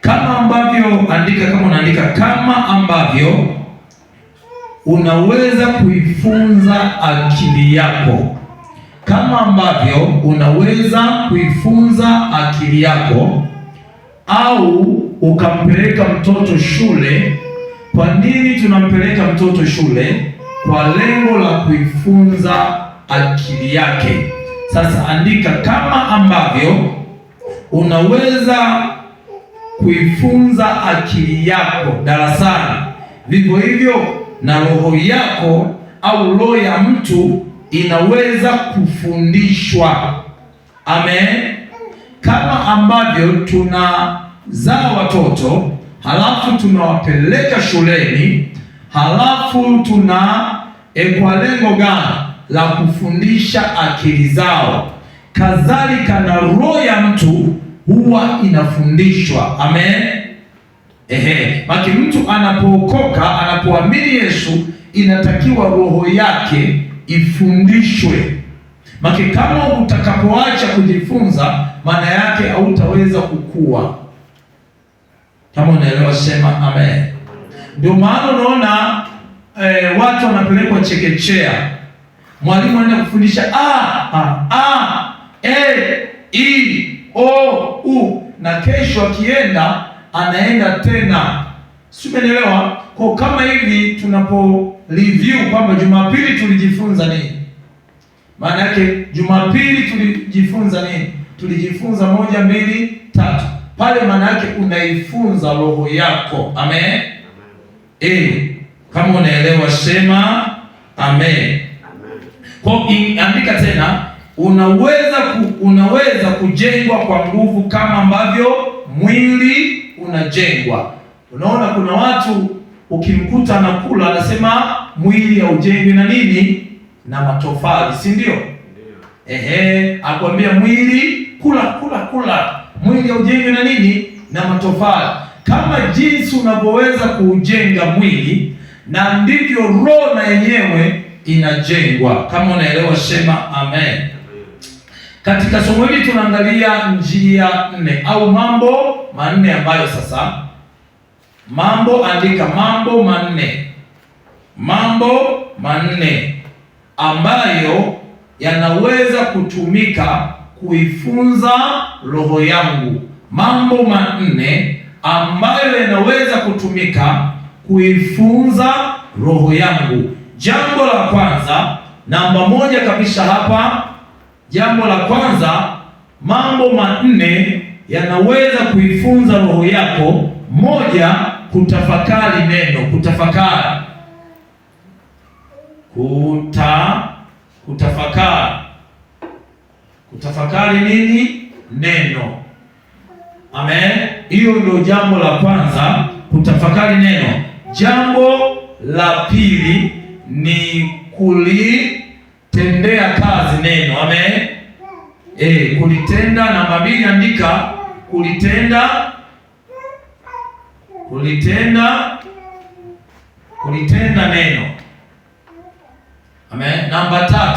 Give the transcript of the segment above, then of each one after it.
Kama ambavyo, andika kama unaandika, kama ambavyo unaweza kuifunza akili yako, kama ambavyo unaweza kuifunza akili yako au ukampeleka mtoto shule. Kwa nini tunampeleka mtoto shule? Kwa lengo la kuifunza akili yake. Sasa andika, kama ambavyo unaweza kuifunza akili yako darasani, vivyo hivyo na roho yako au roho ya mtu inaweza kufundishwa. Amen. Kama ambavyo tunazaa watoto halafu tunawapeleka shuleni, halafu kwa lengo gani? La kufundisha akili zao. Kadhalika na roho ya mtu huwa inafundishwa. Amen. Maki mtu anapookoka, anapoamini Yesu, inatakiwa roho yake ifundishwe. Maki kama utakapoacha kujifunza, maana yake hautaweza kukua. Kama unaelewa sema amen. Ndio maana unaona watu wanapelekwa chekechea, mwalimu anaenda kufundisha i o u, na kesho akienda anaenda tena. Si umeelewa? Kwa kama hivi tunapo review kwamba Jumapili tulijifunza nini? Maana yake Jumapili tulijifunza nini? Tulijifunza 1, 2, 3. Pale maana yake unaifunza roho yako. Amen. Kama unaelewa sema amen. Kwa andika tena, unaweza kujengwa kwa nguvu kama ambavyo mwili unajengwa. Unaona kuna watu ukimkuta anakula anasema mwili haujengwi na nini? Na matofali, si ndio? Akwambia mwili kula. Mwili haujengwi na nini? Na matofali. Kama jinsi unavyoweza kuujenga mwili, na ndivyo roho na yenyewe inajengwa. Kama unaelewa sema amen. Katika somo hili tunaangalia njia 4 au mambo manne ambayo sasa andika mambo manne ambayo yanaweza kutumika kuifunza roho yangu. Mambo manne ambayo yanaweza kutumika kuifunza roho yangu. Jambo la kwanza, namba 1 kabisa hapa. Jambo la kwanza, mambo manne yanaweza kuifunza roho yako. 1, kutafakari neno. Kutafakari nini? Neno. Amen. Hiyo ndio jambo la kwanza, kutafakari neno. Jambo la pili ni kulitendea kazi neno. Amen. Kulitenda. Namba 2 andika kulitenda neno. Amen. Namba 3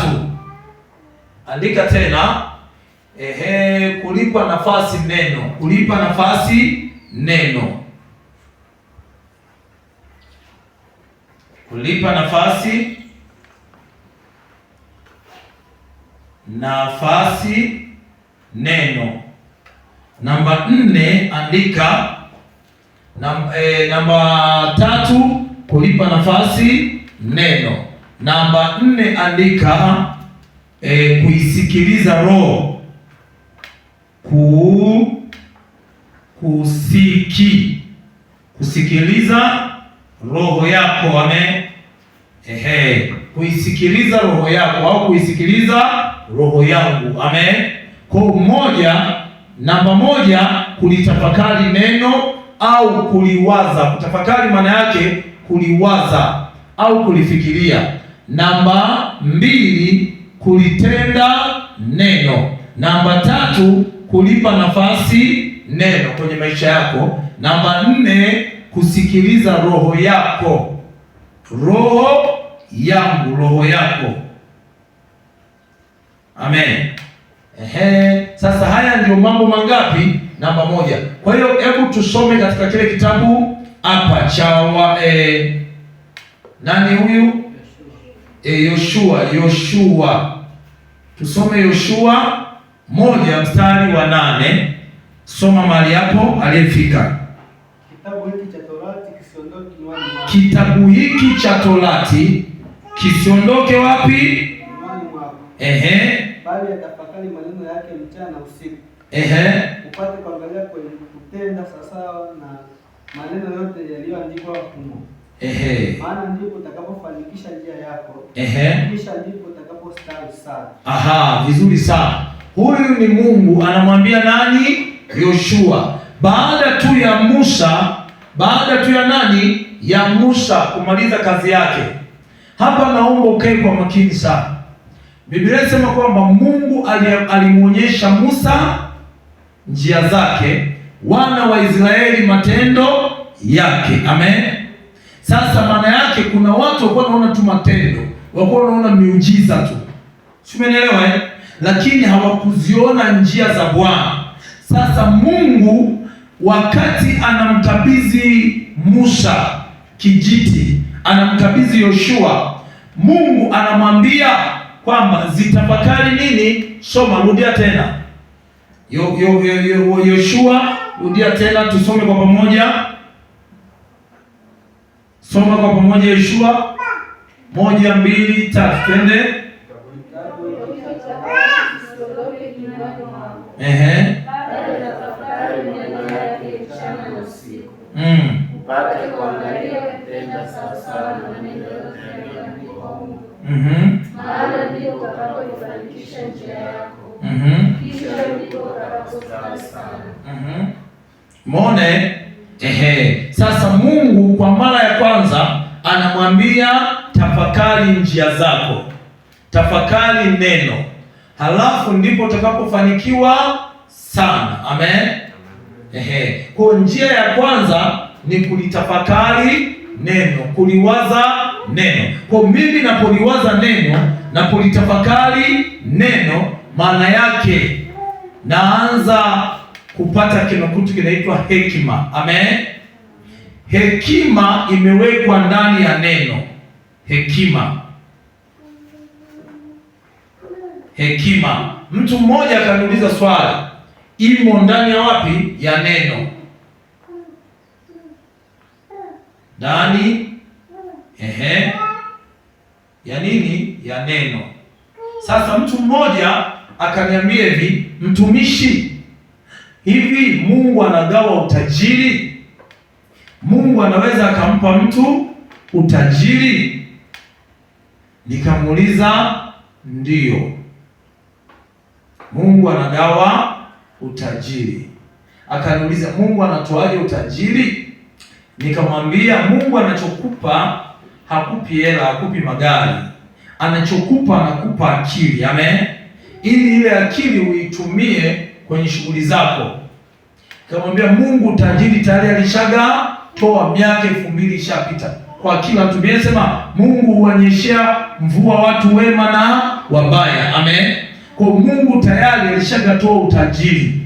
andika tena kulipa nafasi neno. Kulipa nafasi neno. Kulipa nafasi neno. Namba 4 andika namba 3 kulipa nafasi neno. Namba 4 andika kuisikiliza roho. Kusikiliza roho yako. Amen. Kuisikiliza roho yako au kuisikiliza roho yangu. Amen. Kwa namba 1 kulitafakari neno au kuliwaza. Kutafakari maana yake kuliwaza au kulifikiria. Namba 2 kulitenda neno. Namba 3 kulipa nafasi neno kwenye maisha yako. Namba 4 kusikiliza roho yako. Roho yangu, roho yako. Amen. Sasa haya ndio mambo mangapi? namba 1. Kwa hiyo hebu tusome katika kile kitabu hapa cha nani huyu? Yoshua. Tusome Yoshua 1 mstari wa 8. Soma mahali hapo aliyefika. Kitabu hiki cha Torati kisiondoke wapi? Bali atafakari maneno yake mchana na usiku. Upate kuangalia kwenye kutenda sawasawa na maneno yote yaliyoandikwa humo. Maana ndipo utakapofanikisha njia yako. Kisha ndipo utakapostawi sana. Vizuri sana. Huyu ni Mungu anamwambia nani? Yoshua. Baada tu ya nani? Ya Musa kumaliza kazi yake. Hapa naomba ukae kwa makini sana. Biblia inasema kwamba Mungu alimuonyesha Musa njia zake, wana wa Israeli matendo yake. Amen. Sasa maana yake kuna watu walikuwa wanaona tu matendo, walikuwa wanaona miujiza tu. Umeelewa eh? Lakini hawakuziona njia za Bwana. Sasa Mungu wakati anamkabidhi Musa kijiti, anamkabidhi Yoshua, Mungu anamwambia kwamba zitafakari nini? Soma, rudia tena. Yoshua, rudia tena tusome kwa pamoja. Soma kwa pamoja Yoshua 1, 2, 3. Twende. Upate kuangalia kutenda sawasawa na maneno yote yaliyoandikwa humo. Maana ndipo utakapoifanikisha njia yako. Kisha ndipo utakapostawi sana. Muone? Sasa Mungu kwa mara ya kwanza anamwambia tafakari njia zako, tafakari neno, halafu ndipo utakapofanikiwa sana. Amen. Kwa njia ya kwanza ni kulitafakari neno, kuliwaza neno. Kwa mimi napoliwaza neno, napolitafakari neno, maana yake naanza kupata kitu kinaitwa hekima. Amen. Hekima imewekwa ndani ya neno. Hekima. Mtu mmoja akaniuliza swali, imo ndani ya wapi? Ya neno. Ndani ya nini? Ya neno. Sasa mtu mmoja akaniambia hivi, mtumishi, hivi Mungu anagawa utajiri? Mungu anaweza akampa mtu utajiri? Nikamuuliza, ndiyo, Mungu anagawa utajiri. Akaniuliza, Mungu anatoaje utajiri? Nikamwambia, Mungu anachokupa hakupi hela, hakupi magari. Anachokupa anakupa akili. Amen. Ili ile akili uitumie kwenye shughuli zako. Nikamwambia, Mungu utajiri tayari alishaga toa, miaka 2000 ishapita. Kwa kila mtu sema Mungu huonyeshea mvua watu wema na wabaya. Amen. Kwa Mungu tayari alishagatoa utajiri.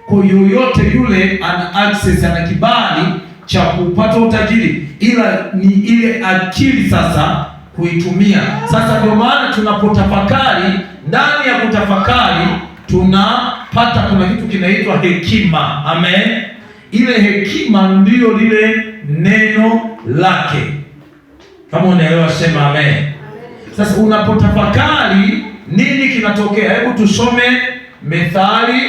Kwa yoyote yule ana access, ana kibali cha kupata utajiri, ila ni ile akili sasa kuitumia. Sasa ndio maana tunapotafakari, ndani ya kutafakari tunapata kuna kitu kinaitwa hekima. Amen. Ile hekima ndiyo lile neno lake. Kama unaelewa sema amen. Sasa unapotafakari nini kinatokea? Hebu tusome Methali,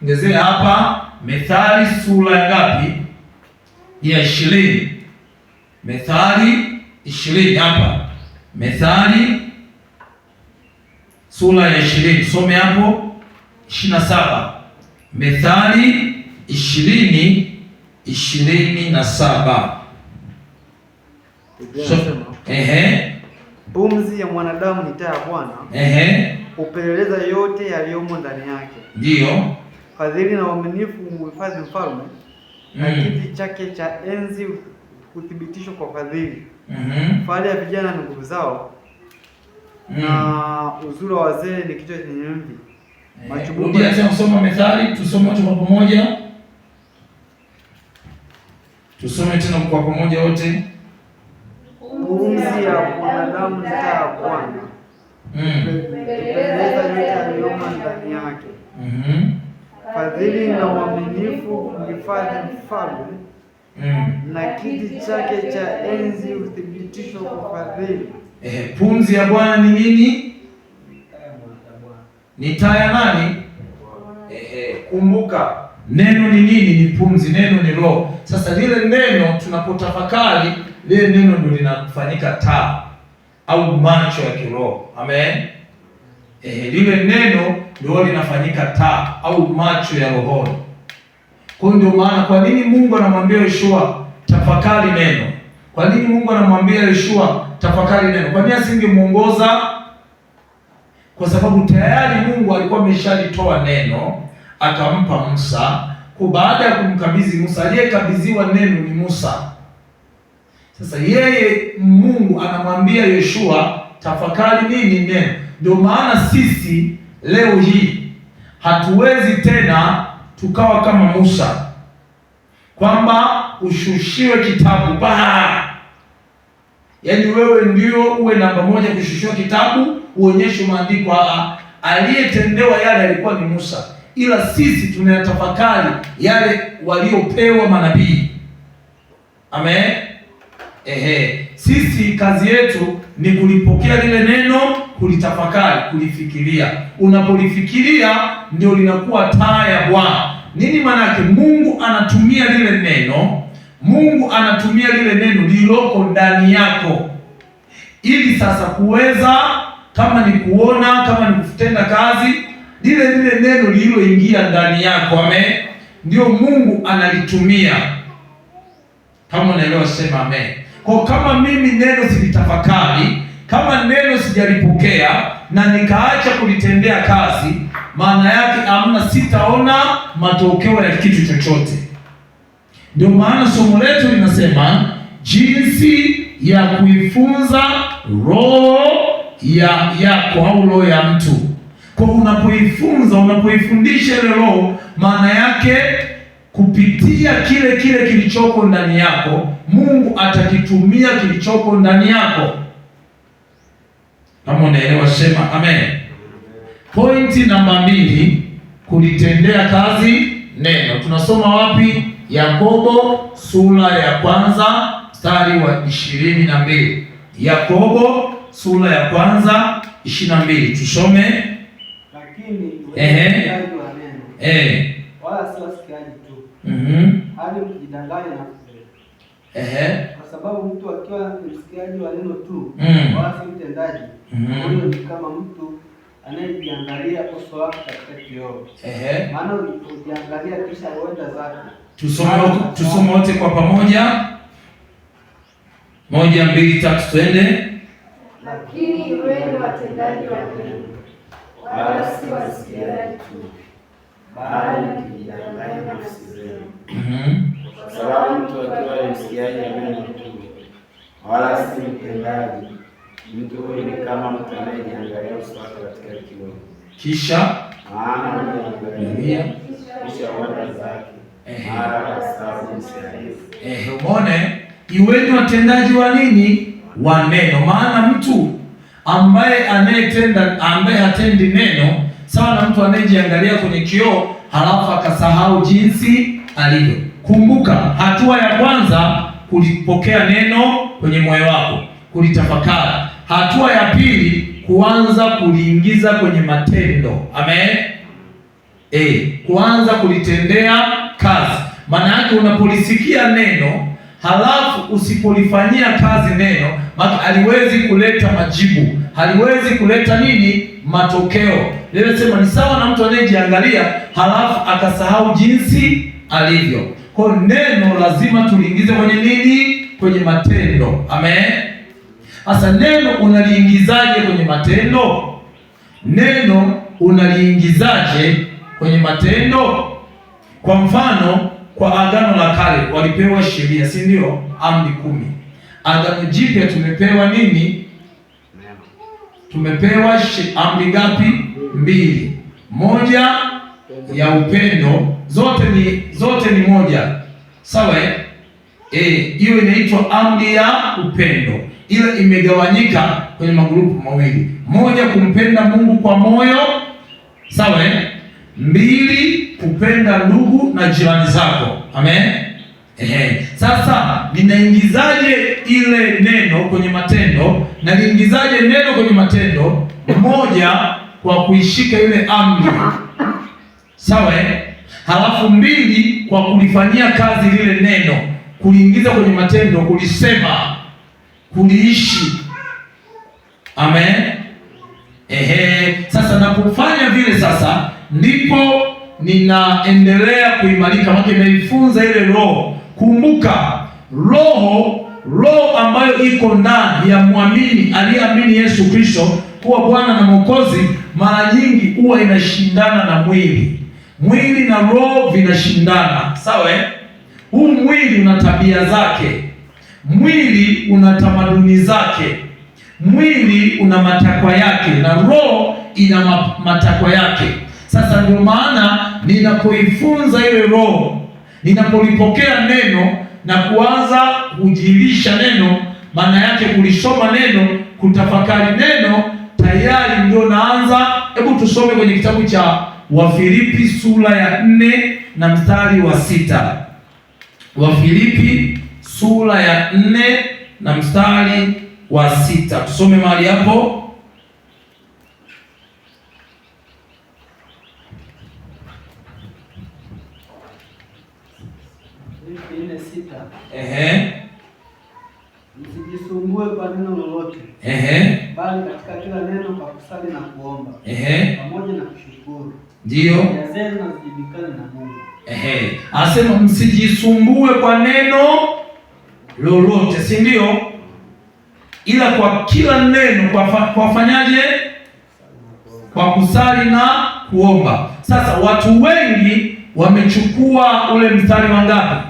ngezea hapa Methali sura ya ngapi? Ya 20. Methali 20 hapa. Methali sura ya 20. Some hapo 27. Methali 20:27. Pumzi ya mwanadamu ni taa ya Bwana. Upeleleza yote yaliyomo ndani yake. Ndio. Fadhili na uaminifu humhifadhi mfalme. Na kiti chake cha enzi huthibitishwa kwa fadhili. Fahari ya vijana ni nguvu zao. Na uzuri wa wazee ni kichwa chenye mvi. Rudia tena kusoma Methali, tusome wote kwa pamoja. Tusome tena kwa pamoja wote. Pumzi ya mwanadamu taa ya Bwana. Peleleza yote yaliyomo ndani yake. Fadhili na uaminifu mhifadhi mfalme. Na kiti chake cha enzi uthibitishwa kwa fadhili. Pumzi ya Bwana ni nini? Ni taa ya nani? Kumbuka neno ni nini? Ni pumzi. Neno ni roho. Sasa lile neno tunapotafakari, lile neno ndio linafanyika taa au macho ya kiroho. Amen. Lile neno ndio linafanyika taa au macho ya roho. Kwa ndio maana kwa nini Mungu anamwambia Yoshua tafakari neno? Kwa nini Mungu anamwambia Yoshua tafakari neno? Kwa nini asingemuongoza? Kwa sababu tayari Mungu alikuwa ameshalitoa neno akampa Musa. Kwa baada ya kumkabidhi Musa, aliyekabidhiwa neno ni Musa. Sasa yeye Mungu anamwambia Yoshua tafakari nini? Neno. Ndio maana sisi leo hii hatuwezi tena tukawa kama Musa kwamba ushushiwe kitabu yaani wewe ndio uwe namba moja kushushiwa kitabu uonyeshe maandiko. Aliyetendewa yale alikuwa ni Musa, ila sisi tunayatafakari yale waliopewa manabii. Amen. Sisi kazi yetu ni kulipokea lile neno, kulitafakari, kulifikiria. Unapolifikiria ndio linakuwa taa ya Bwana. Nini maana yake? Mungu anatumia lile neno, Mungu anatumia lile neno lililoko ndani yako ili sasa kuweza, kama ni kuona, kama ni kutenda kazi, lile neno lililoingia ndani yako. Amen. Ndio Mungu analitumia. Kama unaelewa sema amen. Kwa kama mimi neno silitafakari, kama neno sijalipokea na nikaacha kulitendea kazi, maana yake amna, sitaona matokeo ya kitu chochote. Ndio maana somo letu linasema jinsi ya kuifunza roho yako au roho ya mtu. Kwa unapoifundisha ile roho, maana yake kupitia kile kilichoko ndani yako, Mungu atakitumia kilichoko ndani yako. Kama unaelewa sema amen. Pointi namba 2, kulitendea kazi neno. Tunasoma wapi? Yakobo sura ya 1 mstari wa 22. Yakobo sura ya 1 22. Tusome. Lakini wala si wasikiaji tu. Hadi mkijidanganya na kwa sababu mtu akiwa ni msikiaji wa neno tu, wala si mtendaji, huyo ni kama mtu anayejiangalia uso wake katika kioo. Maana ukiangalia kisha uenda zake. Tusome wote kwa pamoja. 1 2 3 twende. Lakini iweni watendaji wa neno, wala si wasikiaji tu, bali mkijidanganya nafsi zenu. Kwa sababu mtu akiwa ni msikiaji wa neno tu, wala si mtendaji, mtu huyu ni kama mtu anayejiangalia uso wake katika kioo. Kisha maana hujiangalia kisha uenda zake, mara asahau jinsi alivyo. Umeone, iweni watendaji wa nini? Wa neno. Maana mtu ambaye hatendi neno sawa na mtu anayejiangalia kwenye kioo halafu akasahau jinsi alivyo. Kumbuka, hatua ya kwanza kulipokea neno kwenye moyo wako, kulitafakari. Hatua ya pili kuanza kuliingiza kwenye matendo. Amen. Kuanza kulitendea kazi. Maana yake unapolisikia neno halafu usipolifanyia kazi neno, maana haliwezi kuleta majibu, haliwezi kuleta nini? Matokeo. Leo sema ni sawa na mtu anayejiangalia halafu akasahau jinsi alivyo. Kwa neno lazima tuliingize kwenye nini? Kwenye matendo. Amen. Sasa neno unaliingizaje kwenye matendo? Neno unaliingizaje kwenye matendo? Kwa mfano, kwa Agano la Kale walipewa sheria, si ndio? Amri 10. Agano Jipya tumepewa nini? Tumepewa amri ngapi? 2. Moja ya upendo, zote ni moja. Sawa? Hiyo inaitwa amri ya upendo, ila imegawanyika kwenye magrupu mawili: moja, kumpenda Mungu kwa moyo, sawa. 2, kupenda ndugu na jirani zako. Amen. Sasa ninaingizaje ile neno kwenye matendo? Na niingizaje neno kwenye matendo? Moja, kwa kuishika ile amri, sawa. Halafu 2, kwa kulifanyia kazi lile neno, kuliingiza kwenye matendo, kulisema, kuliishi. Amen. Sasa napofanya vile, sasa ndipo ninaendelea kuimarika, maana nimeifunza ile roho. Kumbuka, roho ambayo iko ndani ya muamini aliyeamini Yesu Kristo kuwa Bwana na Mwokozi, mara nyingi huwa inashindana na mwili. Mwili na roho vinashindana, sawa. Huu mwili una tabia zake, mwili una tamaduni zake, mwili una matakwa yake, na roho ina matakwa yake. Sasa ndio maana ninapoifunza ile roho, ninapolipokea neno na kuanza kujilisha neno, maana yake kulisoma neno, kutafakari neno, tayari ndio naanza. Hebu tusome kwenye kitabu cha Wafilipi sura ya 4 na mstari wa 6. Wafilipi sura ya 4 na mstari wa 6. Tusome mahali hapo. Msijisumbue kwa neno lolote, bali katika kila neno kwa kusali na kuomba, pamoja na kushukuru, ndio haja zenu zijibikane na Mungu. Asema msijisumbue kwa neno lolote, si ndio? Ila kwa kila neno kwa fanyaje? Kwa kusali na kuomba. Sasa watu wengi wamechukua ule mstari wangapi?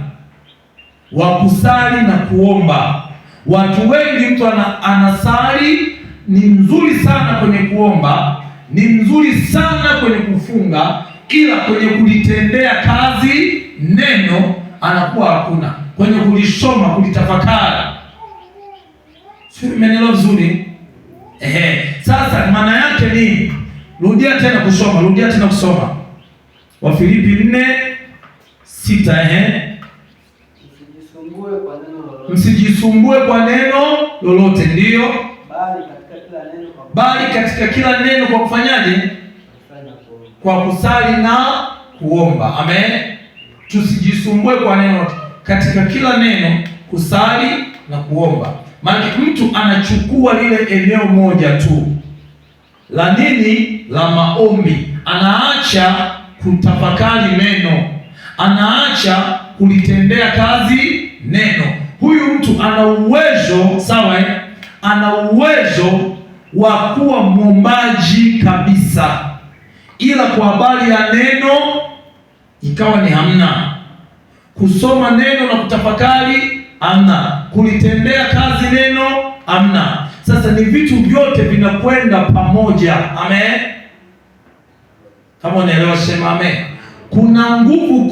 Wa kusali na kuomba. Watu wengi, mtu anasali, ni mzuri sana kwenye kuomba, ni mzuri sana kwenye kufunga, ila kwenye kulitendea kazi neno anakuwa hakuna, kwenye kulisoma, kulitafakari. Sio, imeelewa vizuri? Sasa maana yake ni, rudia tena kusoma Wafilipi 4:6. Msijisumbue kwa neno lolote, ndio, bali katika kila neno kwa kufanyaje? Kwa kusali na kuomba. Amen. Tusijisumbue kwa neno, katika kila neno kusali na kuomba. Maana mtu anachukua lile eneo moja tu la nini? La maombi. Anaacha kutafakari neno, anaacha kulitendea kazi neno. Huyu mtu ana uwezo, sawa, ana uwezo wa kuwa mwombaji kabisa, ila kwa habari ya neno ikawa ni hamna. Kusoma neno na kutafakari hamna, kulitendea kazi neno hamna. Sasa ni vitu vyote vinakwenda pamoja. Amen. Kama unaelewa sema amen. Kuna nguvu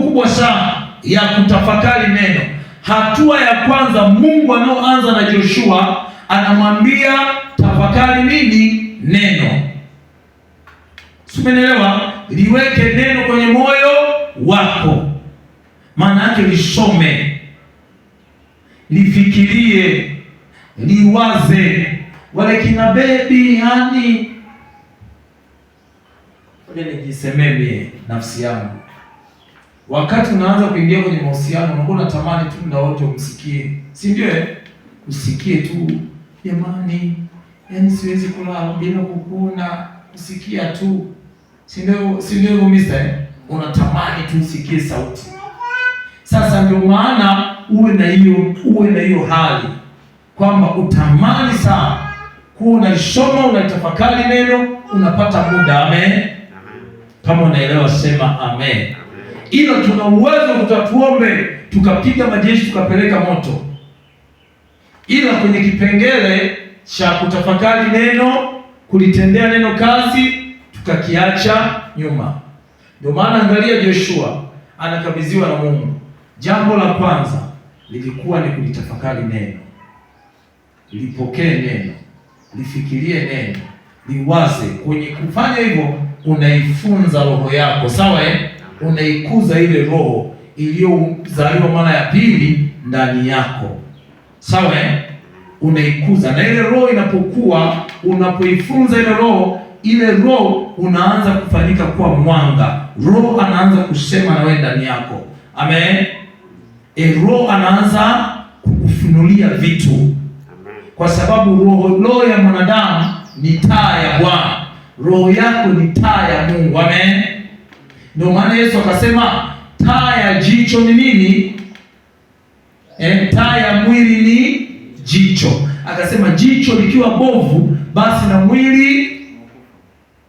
kubwa sana ya kutafakari neno. Hatua ya kwanza, Mungu anaoanza na Joshua anamwambia tafakari nini? Neno. Umeelewa? Liweke neno kwenye moyo wako, maana yake lisome, lifikirie, liwaze. Wale kina bebi, yani nijisemee nafsi yangu, wakati unaanza kuingia kwenye mahusiano unakuwa unatamani tu muda wote umsikie, si ndio? Usikie tu, jamani, yani siwezi kulala bila kukuona, usikia tu, si ndio rumisa, unatamani tu usikie sauti. Sasa ndio maana uwe na hiyo hali kwamba utamani sana kuwa unalisoma, unatafakari neno, unapata muda. Amen. Kama unaelewa sema amen. Ila tuna uwezo tutatuombe, tukapiga majeshi, tukapeleka moto, ila kwenye kipengele cha kutafakari neno, kulitendea neno kazi, tukakiacha nyuma. Ndio maana angalia, Joshua anakabidhiwa na Mungu, Jambo la kwanza lilikuwa ni kulitafakari neno, lipokee neno, lifikirie neno, liwaze. Kwenye kufanya hivyo unaifunza roho yako, sawa unaikuza ile roho iliyozaliwa mara ya pili ndani yako, sawa unaikuza. Na ile roho inapokuwa, unapoifunza ile roho unaanza kufanyika kuwa mwanga. Roho anaanza kusema na wewe ndani yako, amen. Roho anaanza kukufunulia vitu, kwa sababu roho ya mwanadamu ni taa ya Bwana. Roho yako ni taa ya Mungu, amen. Ndio maana Yesu akasema taa ya jicho ni nini? Taa ya mwili ni jicho. Akasema jicho likiwa bovu, basi na mwili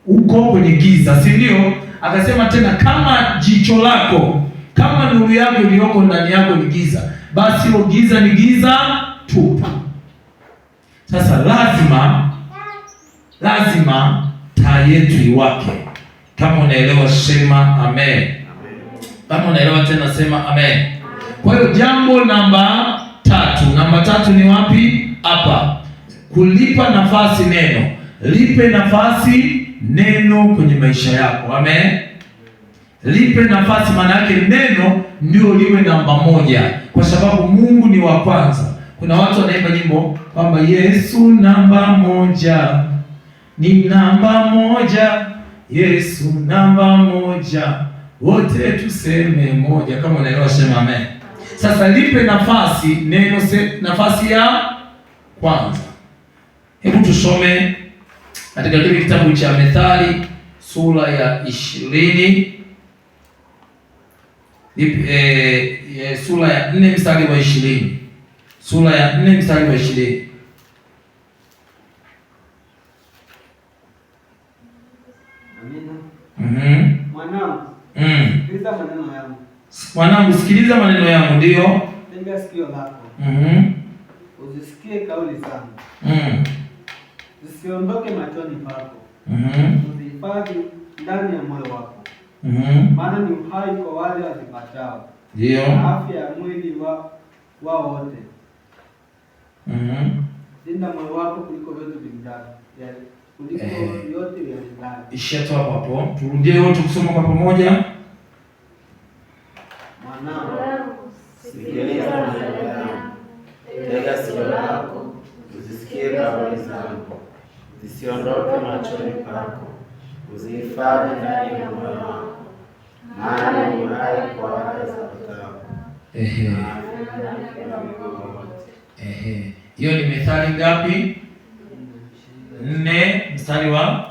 uko kwenye giza, si ndio? Akasema tena kama jicho lako, kama nuru yako iliyoko ndani yako ni giza, basi hilo giza ni giza tupu. Sasa lazima taa yetu iwake. Kama unaelewa sema amen. Kama unaelewa tena sema amen. Kwa hiyo jambo namba 3. Namba 3 ni wapi? Hapa. Kulipa nafasi neno. Lipe nafasi neno kwenye maisha yako. Amen. Lipe nafasi, maana yake neno ndio liwe namba 1, kwa sababu Mungu ni wa kwanza. Kuna watu wanaimba nyimbo kwamba Yesu namba 1, ni namba 1, Yesu namba 1, wote tuseme moja. Kama unaelewa sema amen. Sasa lipe nafasi neno, nafasi ya kwanza. Hebu tusome katika kile kitabu cha Methali sura ya 20, sura ya 4 mstari wa 20. Sura ya 4 mstari wa 20. Mwanangu, sikiliza maneno yangu, ndio. Tega sikio lako. Uzisikie kauli zangu. Zisiondoke machoni pako. Uzihifadhi ndani ya moyo wako. Maana ni uhai kwa wale wazipatao. Ndio. Afya ya mwili wao wote. Linda moyo wako kuliko vyote vingine. Kuliko yote ya ndani. Ishia hapo. Turudie wote kusoma kwa pamoja. Mwanangu, sikiliza maneno yangu. Tega sikio lako, uzisikie kauli zangu. Zisiondoke machoni pako. Uzihifadhi ndani ya moyo wako. Maana ni uhai kwa wale wazipatao. Hiyo ni Methali ngapi? 4 mstari wa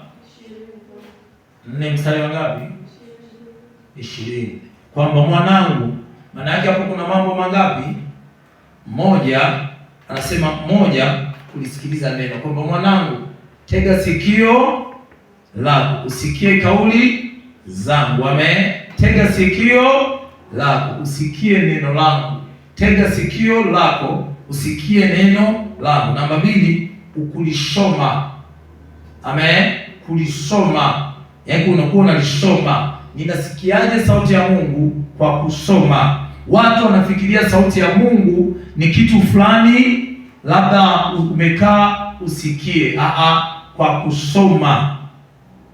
4 mstari wa ngapi? 20. Kwamba mwanangu, maana yake hapo kuna mambo mangapi? 1, anasema 1, kulisikiliza neno. Kwamba mwanangu, tega sikio lako usikie kauli zangu. Amen. Tega sikio lako usikie neno langu. Tega sikio lako usikie neno langu. Namba 2, ukulisoma. Amen. Kulisoma. Yaani unakuwa unalisoma. Ninasikiaje sauti ya Mungu? Kwa kusoma. Watu wanafikiria sauti ya Mungu ni kitu fulani, labda umekaa usikie. Kwa kusoma.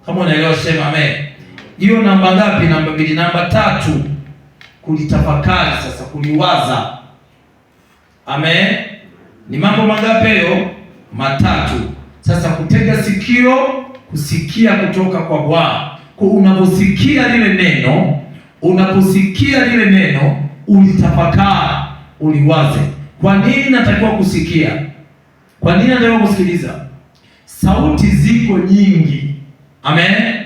Kama unaelewa sema amen. Hiyo namba ngapi? Namba 2. Namba 3, kulitafakari sasa, kuliwaza. Amen. Ni mambo mangapi hayo? 3. Sasa kutega sikio, kusikia kutoka kwa Bwana. Kwa unaposikia lile neno, ulitafakari, uliwaze. Kwa nini natakiwa kusikia? Kwa nini natakiwa kusikiliza? Sauti ziko nyingi. Amen.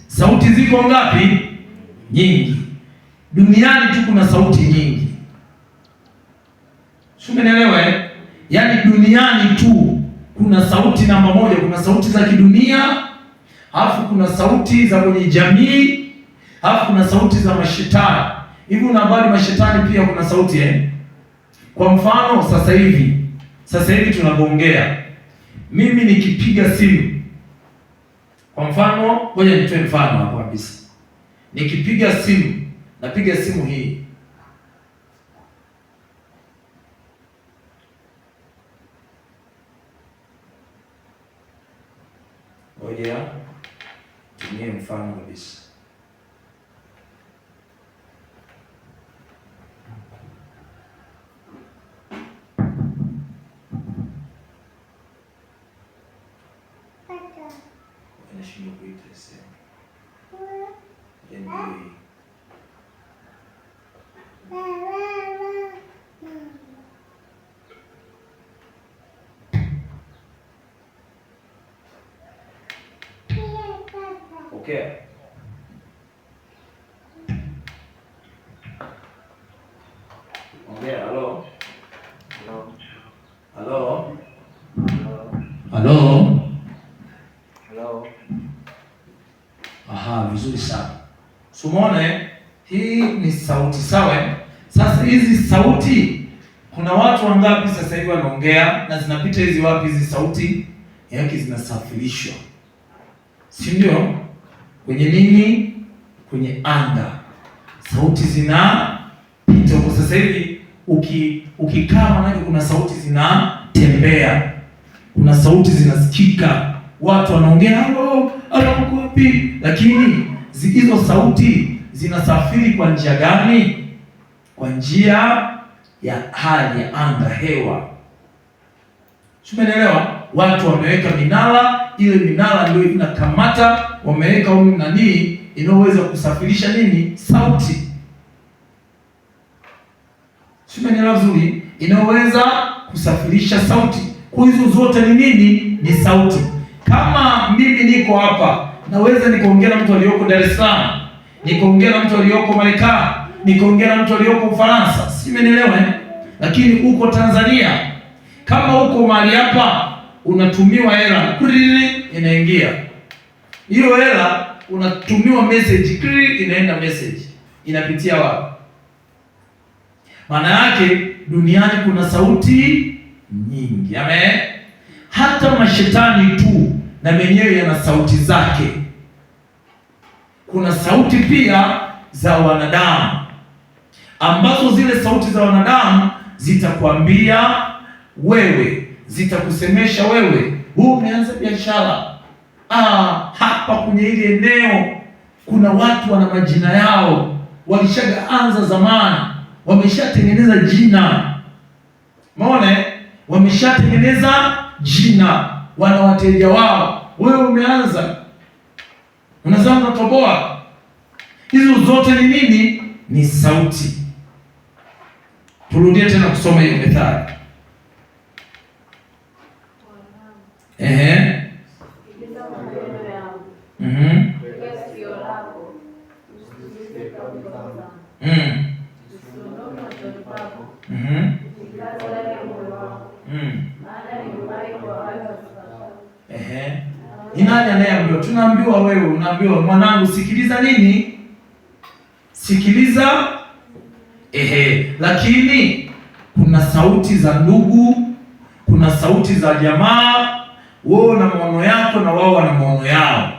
Sauti ziko ngapi? Nyingi. Duniani tu kuna sauti nyingi. Umeelewa? Yaani duniani tu kuna sauti namba 1, kuna sauti za kidunia, alafu kuna sauti za kwenye jamii, alafu kuna sauti za mashetani. Hivi unabali mashetani pia kuna sauti Kwa mfano sasa hivi tunapoongea, mimi nikipiga simu, kwa mfano, ngoja nitoe mfano hapo kabisa. Nikipiga simu, napiga simu hii. Ngoja tumie mfano kabisa. Nashindwa kuita sema. Okay. Ongea, halo. Halo. Halo. Halo. Aha, vizuri sana. Sumone, hii ni sauti sawa. Sasa hizi sauti, kuna watu wangapi sasa hivi wanaongea na zinapita hizi wapi hizi sauti? Yake zinasafirishwa. Si ndio? Kwenye nini? Kwenye anga. Sauti zinapita kwa sasa hivi ukikaa manake kuna sauti zinatembea. Kuna sauti zinasikika. Watu wanaongea halo, mko wapi? Lakini hizo sauti zinasafiri kwa njia gani? Kwa njia ya hali ya anga, hewa. Umeelewa? Watu wameweka minara, ile minara ndio inakamata, wameweka nani inaweza kusafirisha nini? Sauti. Umeelewa vizuri? Inaweza kusafirisha sauti. Kwa hizo zote ni nini? Ni sauti. Kama mimi niko hapa, naweza nikaongea na mtu aliyoko Dar es Salaam, nikaongea na mtu aliyoko Marekani, nikaongea na mtu aliyoko Ufaransa. Umeelewa? Lakini uko Tanzania, kama uko mahali hapa unatumiwa hela, inaingia. Hiyo hela unatumiwa message, inaenda message. Inapitia wapi? Maana yake duniani kuna sauti nyingi. Amen. Hata mashetani tu na menyewe yana sauti zake. Kuna sauti pia za wanadamu, ambazo zile sauti za wanadamu zitakwambia wewe, zitakusemesha wewe, umeanza biashara. Hapa kwenye ile eneo kuna watu wana majina yao, walishaanza zamani, wameshatengeneza jina. Umeona? Wameshatengeneza jina, wana wateja wao. Wewe umeanza, unazama unatoboa. Hizo zote ni nini? Ni sauti. Turudie tena kusoma hiyo methali. Ni nani anayeambiwa? Tunaambiwa wewe, unaambiwa mwanangu, sikiliza nini? Sikiliza. Lakini kuna sauti za ndugu, kuna sauti za jamaa. Wewe na maono yako na wao wana maono yao.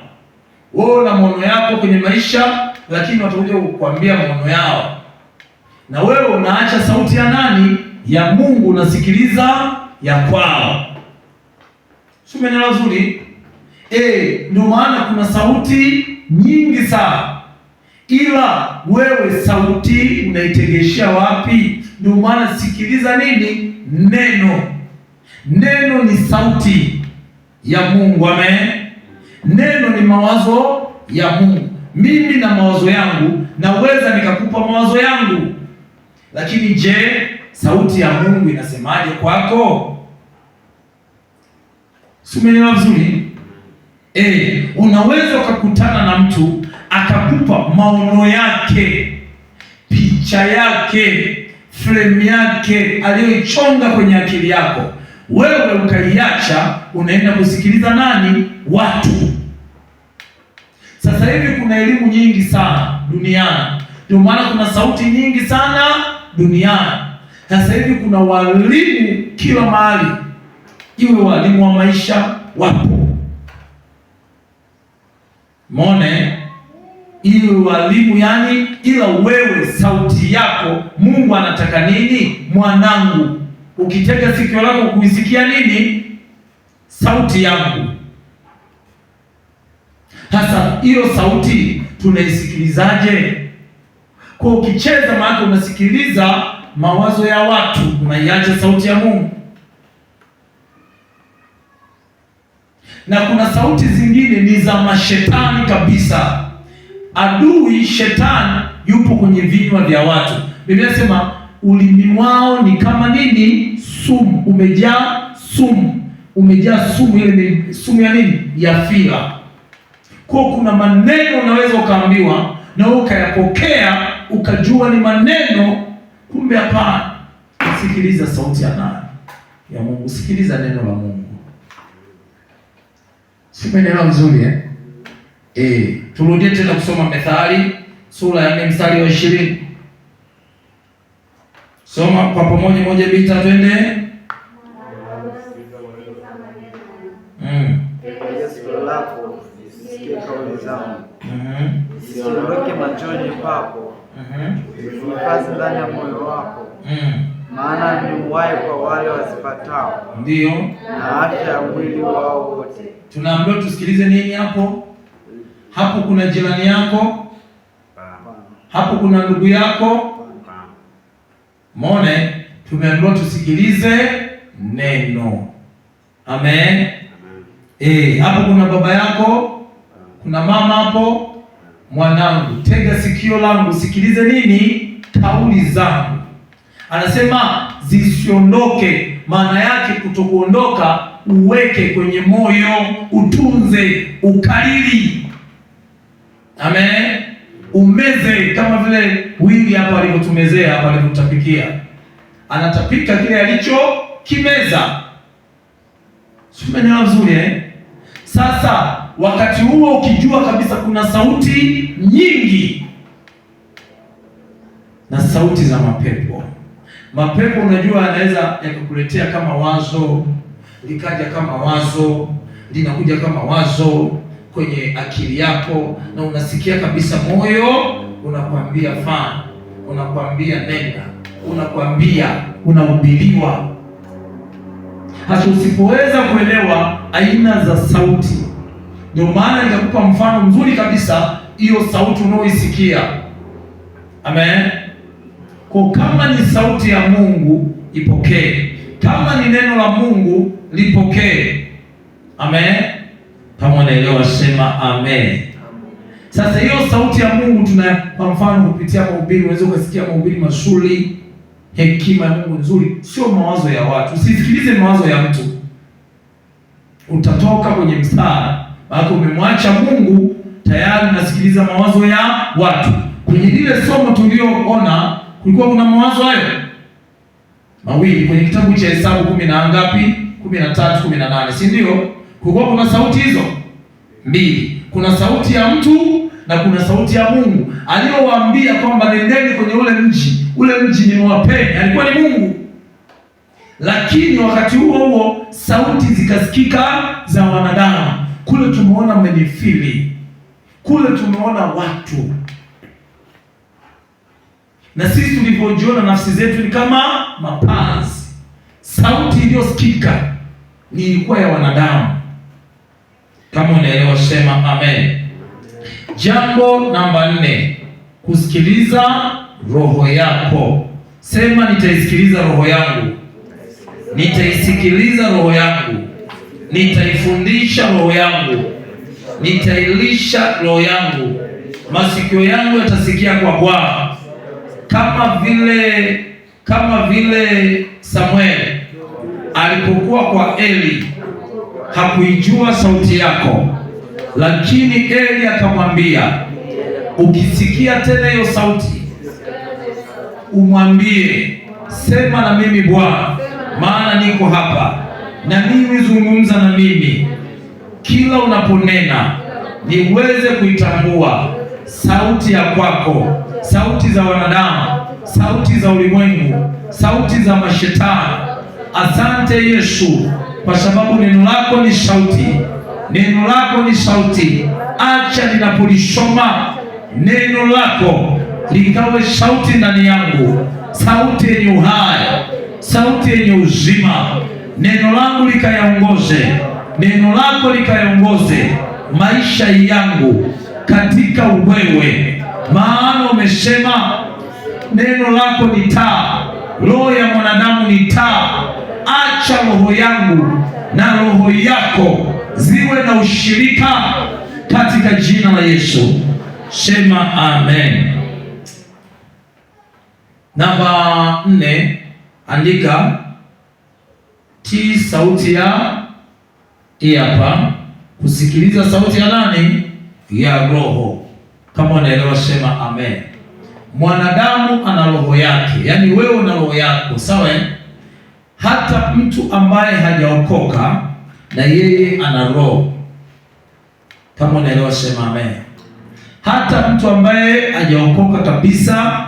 Wewe na maono yako kwenye maisha, lakini watakuja kukuambia maono yao. Na wewe unaacha sauti ya nani? Ya Mungu, unasikiliza ya kwao. Sio maneno mazuri? Ndio maana kuna sauti nyingi sana. Ila wewe sauti unaitegeshea wapi? Ndio maana sikiliza nini? Neno. Neno ni sauti ya Mungu. Amen. Neno ni mawazo ya Mungu. Mimi na mawazo yangu, naweza nikakupa mawazo yangu. Lakini je, sauti ya Mungu inasemaje kwako? Sumenielewa vizuri? Unaweza ukakutana na mtu akakupa maono yake, picha yake, frame yake aliyoichonga kwenye akili yako. Wewe ukaiacha, unaenda kusikiliza nani? Watu. Sasa hivi kuna elimu nyingi sana duniani. Ndio maana kuna sauti nyingi sana duniani. Sasa hivi kuna walimu kila mahali. Iwe walimu wa maisha wapo. Mone, iwe walimu yani, ila wewe sauti yako Mungu anataka nini? Mwanangu, ukitega sikio lako kuisikia nini? Sauti yangu. Sasa hiyo sauti tunaisikilizaje? Kwa ukicheza, maana unasikiliza mawazo ya watu, unaiacha sauti ya Mungu. Na kuna sauti zingine ni za mashetani kabisa. Adui shetani yupo kwenye vinywa vya watu. Biblia inasema ulimi wao ni kama nini? Sumu. Umejaa sumu. Umejaa sumu. Ile ni sumu ya nini? Ya fira. Kwa kuna maneno unaweza ukaambiwa na ukayapokea ukajua ni maneno, kumbe hapana. Sikiliza sauti ya nani? Ya Mungu. Sikiliza neno la Mungu. Simenelewa vizuri turudie tena kusoma Methali sura ya 4 mstari wa 20. Soma kwa pamoja, 1 2 3 twende. Sikio lako lisikie kauli zangu, usiondoke machoni pako, zihifadhi ndani ya moyo wako, maana ni uhai kwa wale wazipatao, ndio na afya ya mwili wao wote. Tunaambiwa tusikilize nini hapo? Hapo kuna jirani yako, hapo kuna ndugu yako. Mone, tumeambiwa tusikilize neno. Amen. Hapo kuna baba yako, kuna mama hapo. Mwanangu, tega sikio langu, sikilize nini? Kauli zangu. Anasema zisiondoke, maana yake kutokuondoka, uweke kwenye moyo, utunze, ukariri. Amen. Umeze kama vile Wili hapa alivyotumezea hapa, alivyotapika. Anatapika kile alicho kimeza. Simenelewa vizuri Sasa wakati huo ukijua kabisa kuna sauti nyingi na sauti za mapepo. Mapepo unajua anaweza yakakuletea kama wazo, likaja kama wazo, linakuja kama wazo kwenye akili yako, na unasikia kabisa moyo unakwambia fanya, unakwambia nenda, unakwambia unahubiriwa. Hata usipoweza kuelewa aina za sauti, ndio maana nitakupa mfano mzuri kabisa, hiyo sauti unaoisikia. Amen. Kwa kama ni sauti ya Mungu ipokee, kama ni neno la Mungu lipokee. Amen. Kama unaelewa sema amen. Sasa hiyo sauti ya Mungu kwa mfano kupitia mahubiri, unaweza ukasikia mahubiri mazuri, hekima ya Mungu nzuri, sio mawazo ya watu. Usisikilize mawazo ya mtu, utatoka kwenye mstari. Maana umemwacha Mungu, tayari unasikiliza mawazo ya watu. Kwenye lile somo tulioona kulikuwa kuna mawazo hayo mawili kwenye kitabu cha Hesabu 10 na ngapi? 13, 18, si ndio? Kulikuwa kuna sauti hizo mbili. Kuna sauti ya mtu na kuna sauti ya Mungu aliyowaambia kwamba nendeni kwenye ule mji. Ule mji nimewapeni, alikuwa ni Mungu. Lakini wakati huo sauti zikasikika za wanadamu. Kule tumeona menifili, kule tumeona watu. Na sisi tulipojiona nafsi zetu ni kama mapazi. Sauti iliyosikika ni ilikuwa ya wanadamu. Kama unaelewa sema amen. Jambo namba 4, kusikiliza roho yako. Sema nitaisikiliza roho yangu. Nitaisikiliza roho yangu. Nitaifundisha roho yangu. Nitailisha roho yangu. Masikio yangu yatasikia kwa Bwana. Kama vile Samuel alipokuwa kwa Eli, hakuijua sauti yako, lakini Eli akamwambia, ukisikia tena hiyo sauti umwambie, sema na mimi Bwana, maana niko hapa, na mimi zungumza na mimi. Kila unaponena niweze kuitambua sauti ya kwako, sauti za wanadamu, sauti za ulimwengu, sauti za mashetani. Asante Yesu, kwa sababu neno lako ni sauti. Neno lako ni sauti. Acha ninapolisoma neno lako likawe sauti ndani yangu, sauti yenye uhai, sauti yenye uzima. Neno langu likayaongoze, neno lako likayaongoze maisha yangu katika wewe, maana umesema neno lako ni taa, roho ya mwanadamu ni taa. Acha roho yangu na roho yako ziwe na ushirika katika jina la Yesu. Sema amen. Namba 4, andika tii sauti ya hapa, kusikiliza sauti ya nani? Ya roho. Kama unaelewa sema amen. Mwanadamu ana roho yake, yaani wewe una roho yako, sawa? Hata mtu ambaye hajaokoka na yeye ana roho. Kama unaelewa sema amen. Hata mtu ambaye hajaokoka kabisa,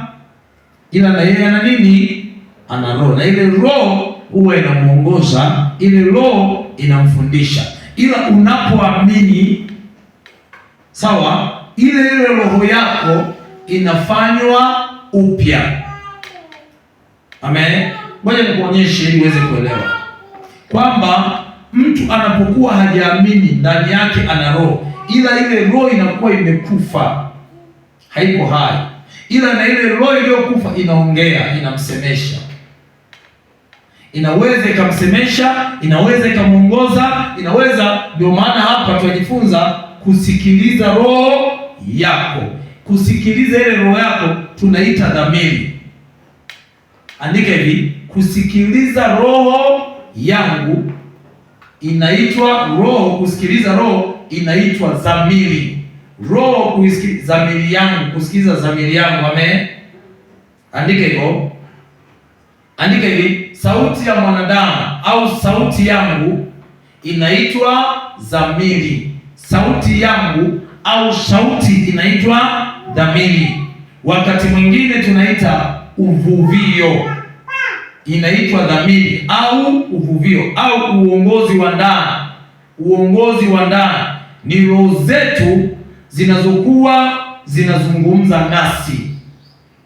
ila na yeye ana nini? Ana roho, na ile roho huwa inamuongoza, ile roho inamfundisha. Ila unapoamini, sawa, ile roho yako inafanywa upya. Amen. Ngoja nikuonyeshe ili uweze kuelewa kwamba mtu anapokuwa hajaamini, ndani yake ana roho, ila ile roho inakuwa imekufa, haiko hai, ila na ile roho iliyokufa inaongea, inamsemesha. Inaweza ikamsemesha, inaweza ikamuongoza, inaweza. Ndio maana hapa tunajifunza kusikiliza roho yako. Kusikiliza ile roho yako tunaita dhamiri. Andika hivi, kusikiliza roho yangu inaitwa roho. Kusikiliza roho inaitwa dhamiri. Roho kusikiliza dhamiri yangu, kusikiliza dhamiri yangu. Amen. Andika hivyo. Andika hivi, sauti ya mwanadamu au sauti yangu inaitwa dhamiri. Sauti yangu au sauti inaitwa dhamiri. Wakati mwingine tunaita uvuvio, inaitwa dhamiri au uvuvio au uongozi wa ndani. Uongozi wa ndani ni roho zetu zinazokuwa zinazungumza nasi.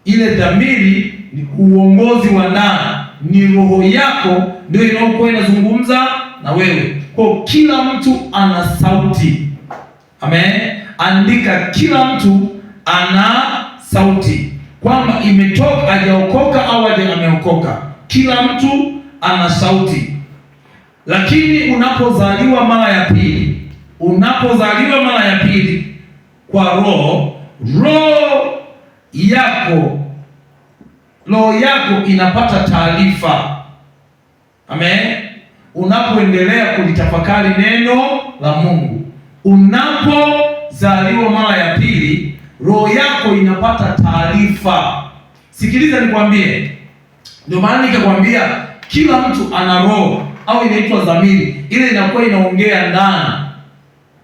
Ile dhamiri ni uongozi wa ndani, ni roho yako ndio inayokuwa inazungumza na wewe. Kwa kila mtu ana sauti. Amen. Andika, kila mtu ana sauti, kwamba imetoka, hajaokoka au ameokoka, kila mtu ana sauti. Lakini unapozaliwa mara ya pili, unapozaliwa mara ya pili kwa roho, roho yako inapata taarifa. Amen. Unapoendelea kulitafakari neno la Mungu, unapozaliwa mara ya pili, roho yako inapata taarifa. Sikiliza nikwambie, ndio maana nikakwambia kila mtu ana roho au inaitwa dhamiri. Ile inakuwa inaongea ndani.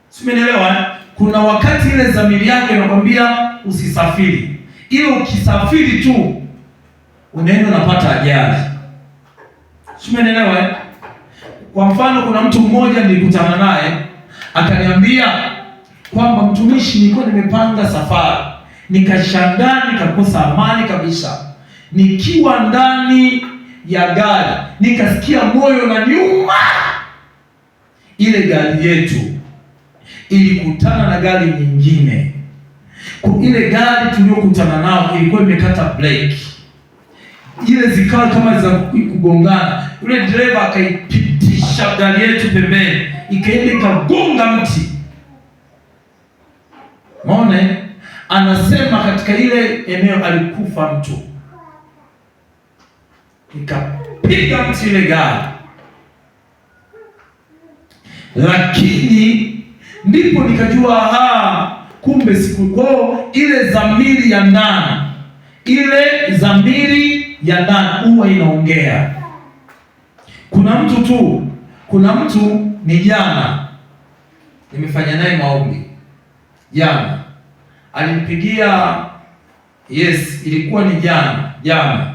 Simeelewa? Kuna wakati ile dhamiri yako inakwambia usisafiri. Ile ukisafiri tu unaenda unapata ajali. Simeelewa? Kwa mfano, kuna mtu mmoja nilikutana naye akaniambia kwamba mtumishi, nilikuwa nimepanga safari, nikashangaa, nikakosa amani kabisa. Nikiwa ndani ya gari nikasikia moyo na nyuma. Ile gari yetu ilikutana na gari nyingine. Kwa ile gari tuliyokutana nao ilikuwa imekata breki, ile zikawa kama za kugongana. Yule dereva akaipitisha gari yetu pembeni, ikaenda ikagonga mti. Muone, anasema katika ile eneo alikufa mtu, ikapiga mti ile gari. Lakini ndipo nikajua kumbe sikukoo ile dhamiri ya ndani, ile dhamiri ya ndani huwa inaongea. Kuna mtu ni jana nimefanya naye maombi. Jana alinipigia, ilikuwa ni jana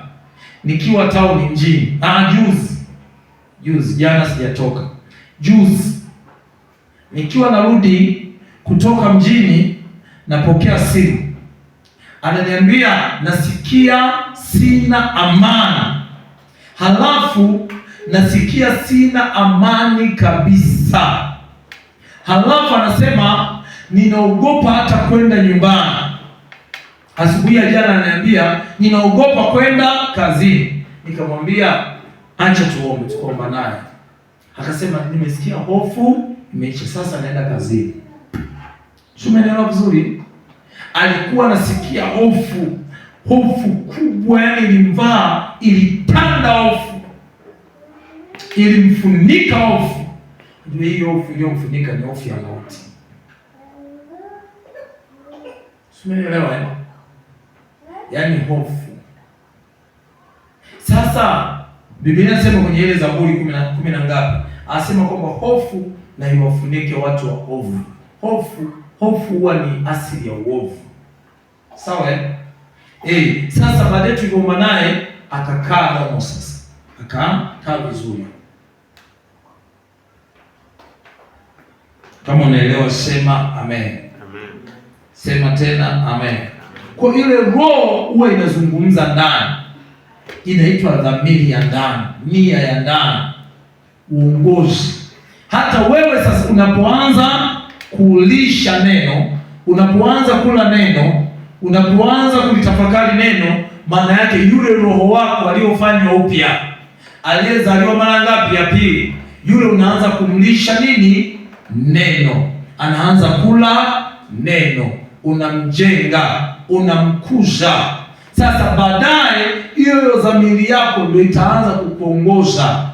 nikiwa town mjini. Juzi jana sijatoka. Juzi nikiwa narudi kutoka mjini, napokea simu, ananiambia nasikia sina amani. Halafu nasikia sina amani kabisa. Halafu anasema ninaogopa hata kwenda nyumbani. Asubuhi ya jana ananiambia ninaogopa kwenda kazini. Nikamwambia acha tuombe, tukaomba naye. Akasema nimesikia hofu imeisha, sasa naenda kazini. Umeelewa vizuri? Alikuwa anasikia hofu kubwa, yani ilimvaa, ilitanda hofu, ilimfunika hofu. Ndio hiyo hofu iliyomfunika ni hofu ya mauti. Umeelewa? Yaani hofu. Sasa Biblia inasema kwenye ile Zaburi 10 na ngapi? Anasema kwamba hofu na iwafunike watu wa ovu. Hofu huwa ni asili ya uovu. Sawa? Sasa baadaye tuliomba naye akakaa domo sasa. Akakaa vizuri. Kama unaelewa sema amen. Amen. Sema tena amen. Kwa ile roho huwa inazungumza ndani. Inaitwa dhamiri ya ndani, nia ya ndani, uongozi. Hata wewe sasa unapoanza kulisha neno, unapoanza kula neno, unapoanza kulitafakari neno, maana yake yule roho wako aliyofanywa upya, aliyezaliwa mara ngapi? Ya pili. Yule unaanza kumlisha nini? Neno. Anaanza kula neno, unamjenga, unamkuza. Sasa baadaye hiyo dhamiri yako ndio itaanza kukuongoza.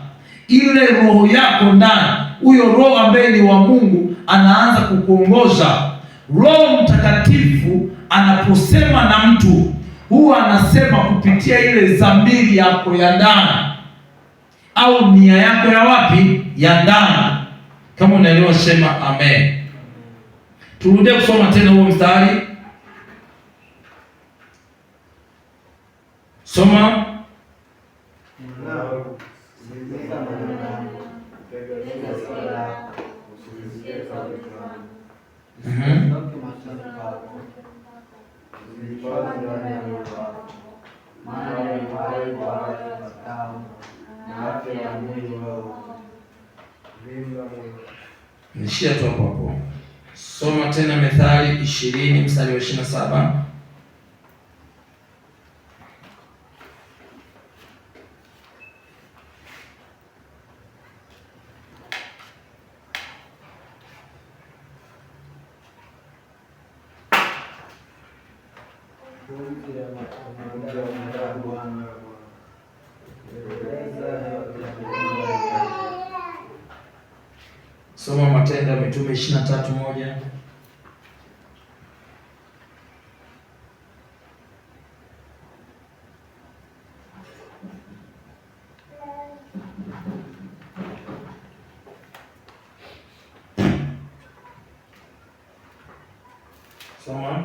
Ile roho yako ndani, huyo roho ambaye ni wa Mungu anaanza kukuongoza. Roho Mtakatifu anaposema na mtu, huwa anasema kupitia ile dhamiri yako ya ndani, au nia yako ya wapi? Ya ndani. Kama unaelewa sema amen. Turudie kusoma tena huo mstari. Soma. Nishia tu hapo. Soma tena Methali 20 mstari wa 27. Soma Matendo ya Mitume 23:1. Soma.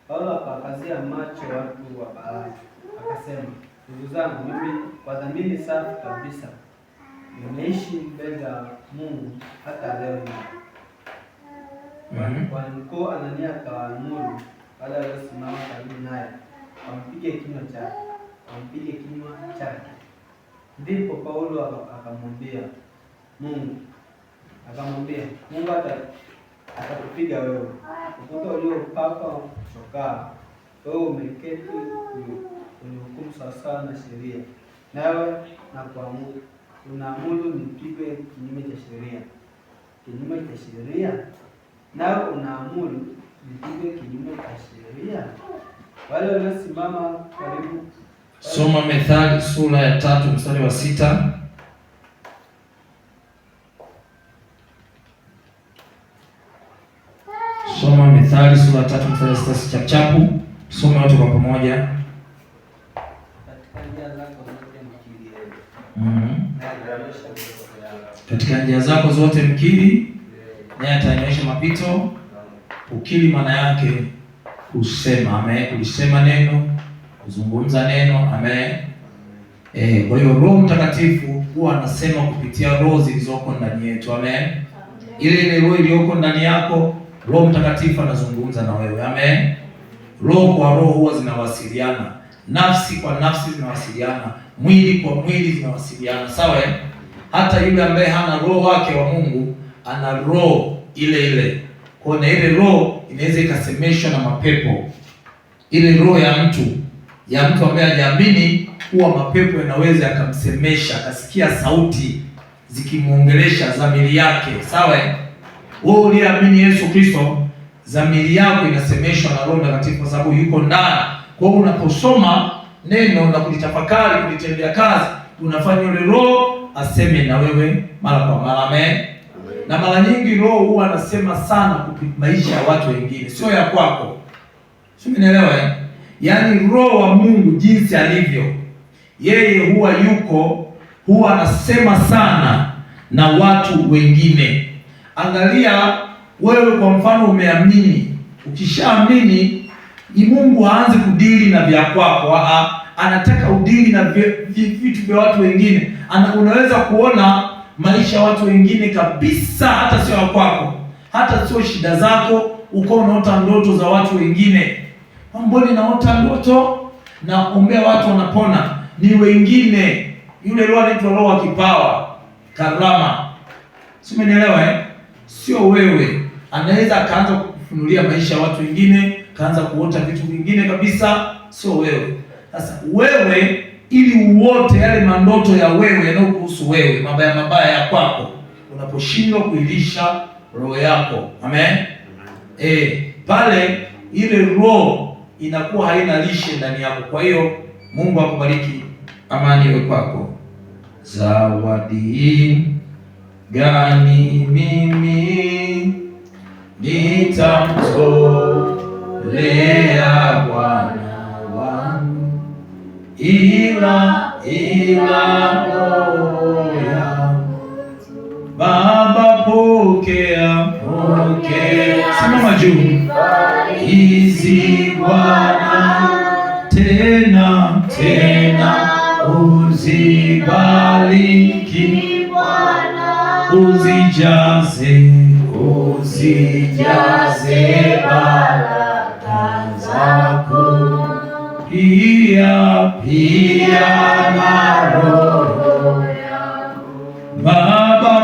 Paulo akawakazia macho watu wa Baraza, akasema, ndugu zangu, mimi kwa dhamiri safi kabisa nimeishi mbele za Mungu hata leo hii. Kwani mkuu Anania akawaamuru wale waliosimama karibu naye wampige kinywa chake. Ndipo Paulo akamwambia Mungu atakupiga wewe, ukuta uliopakwa chokaa. Wewe umeketi unihukumu sawasawa na sheria, nawe na kuamuru unaamuru nipigwe kinyume cha sheria, nawe unaamuru nipigwe kinyume cha sheria. Wale waliosimama karibu. Soma Methali sura ya 3 mstari wa 6. Soma Methali sura ya 3 mstari wa 6 chapu. Soma wote kwa pamoja. Katika njia zako zote mkiri, naye atanyosha mapito. Ukiri maana yake kusema, amen, kulisema neno, kuzungumza neno, amen. Kwa hiyo Roho Mtakatifu huwa anasema kupitia roho zilizoko ndani yetu, amen. Ile roho iliyoko ndani yako Roho Mtakatifu anazungumza na wewe. Amen. Roho kwa roho huwa zinawasiliana, nafsi kwa nafsi zinawasiliana, mwili kwa mwili zinawasiliana. Sawa? Hata yule ambaye hana roho wake wa Mungu ana roho ile ile. Kwa na ile roho inaweza ikasemeshwa na mapepo. Ile roho ya mtu ambaye hajaamini, huwa mapepo yanaweza akamsemesha, akasikia sauti zikimuongelesha dhamiri yake. Sawa? Wewe uliamini Yesu Kristo, dhamiri yako inasemeshwa na Roho Mtakatifu kwa sababu yuko ndani. Kwa hiyo unaposoma neno na kulitafakari, kulitendea kazi, unafanya yule Roho aseme na wewe mara kwa mara. Amen. Na mara nyingi Roho huwa anasema sana kupitia maisha ya watu wengine, sio ya kwako. Sio, umeelewa? Yaani Roho wa Mungu jinsi alivyo, yeye huwa anasema sana na watu wengine. Angalia wewe, kwa mfano umeamini. Ukishaamini, Mungu haanzi kudili na vya kwako, anataka udili na vitu vya watu wengine. Unaweza kuona maisha ya watu wengine kabisa, hata sio ya kwako, hata sio shida zako, uko unaota ndoto za watu wengine. Mbona naota ndoto na ombea watu wanapona? Ni wengine. Yule roho anaitwa roho wa kipawa, karama. Si umeelewa? Sio wewe. Anaweza akaanza kukufunulia maisha ya watu wengine, kaanza kuota vitu vingine kabisa, sio wewe. Sasa wewe, ili uote yale mandoto ya wewe yanayokuhusu wewe, mabaya ya kwako, unaposhindwa kuilisha roho yako. Amen. Pale ile roho inakuwa haina lishe ndani yako. Kwa hiyo Mungu akubariki. Amani iwe kwako. Zawadi gani mimi nitamtolea Bwana wangu, ila roho yangu. Baba, pokea. Simama juu. Hizi Bwana, tena uzibariki Bwana, uzijaze baraka zako, pia na roho yangu. Baba,